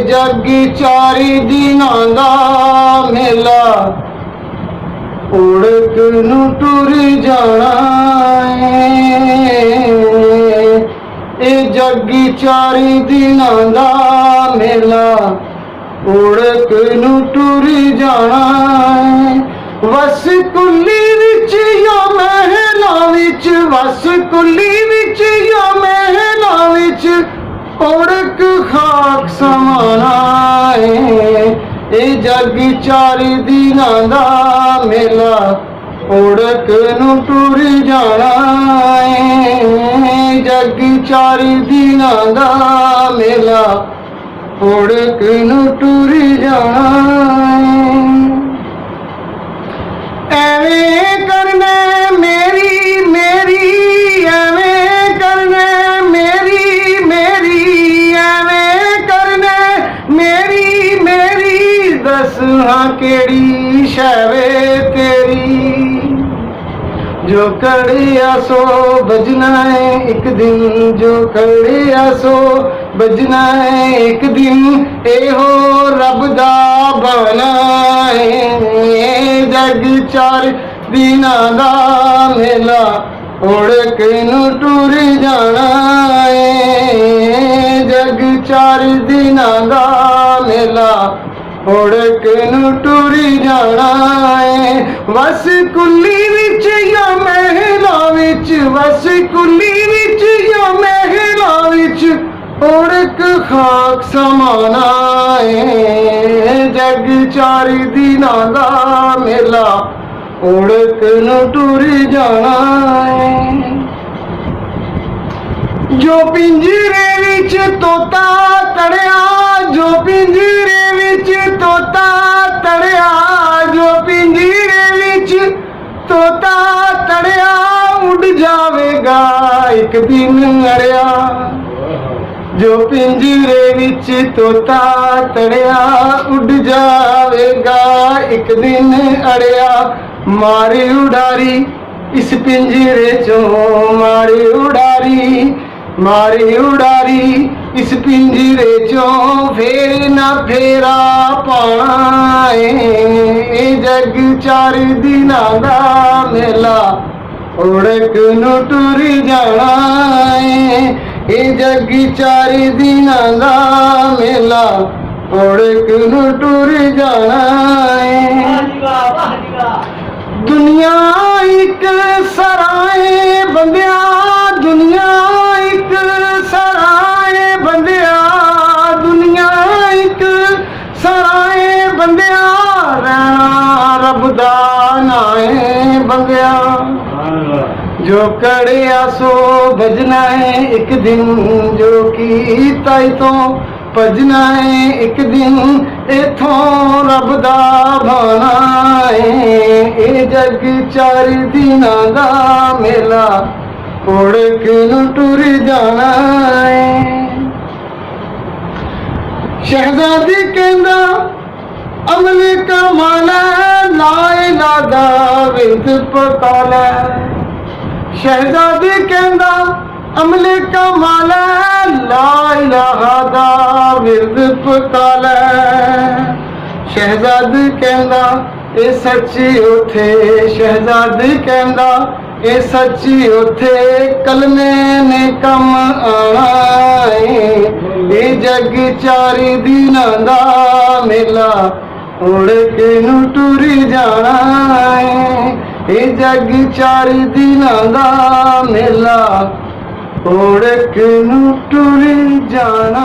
जग चारी दिनां दा मेला उड़क नू टुर जाना ए जग चारी दिनां दा मेला उड़क नू टुर जाना वस कुली विच या महलां विच वस कुली विच या महलां विच उड़क खाक समाना ए जग चारी दिनां दा मेला उड़क नू टुर जाना जग चारी दिनां दा मेला उड़क नू टुर जाना एवें करना मेरी मेरी एवें करना मेरी मेरी एवें करना मेरी मेरी दस हाँ केड़ी शैवे तेरी जो कड़िया सो बजना है एक दिन जो कड़िया सो बजना है एक दिन एहो रब दा बना है जग चार दिनां दा मेला उड़क नू टुर जाना है जग चार दिनां दा मेला उड़क नू टुर जाना है वस कुली विच या महलां विच वस कुली विच या महलां विच उड़क खाक समाना है जग चारी दिनां दा मेला उड़क नू टुर जाना है जो पिंजरे विच तोता तड़िया जो पिंजरे विच तोता तड़िया जो पिंजरे विच तोता तड़िया उड़ जावेगा एक दिन अड़िया जो पिंजरे विच तोता तड़िया उड़ जावेगा एक दिन अड़िया मारी उड़ारी इस पिंजरे चो मारी उड़ारी इस पिंजरे चो फेर ना फेरा पाना ए जग चार दिनां दा मेला उड़क नू टुर जाना ए जग चार दिनां दा मेला उड़क नू टुर जाना दुनिया एक सराए बंदिया दुनिया एक सराए बंदिया दुनिया एक सराए बंदिया रहना रब दा नाए बंदिया जो कड़िया सो बजना है एक दिन जो की ताई तो भजना है एक दिन इथों रब दा भाना है ए जग चार दिनां दा मेला उड़क नू टुर जाना है शहजादी कहंदा अमल कमाना ला इलाहा दा विद पकाला शहजादी कहंदा अमल कमाला ला इलाहा दा विरद पकाला शहजाद कहंदा ए सच्ची उथे शहजाद कहंदा ए सच्ची उथे कलमे ने कम आना ए जग चारी दिनां दा मेला उड़क नू टुर जाना ए जग चार दिनां दा मेला उड़क नू टुर जाना।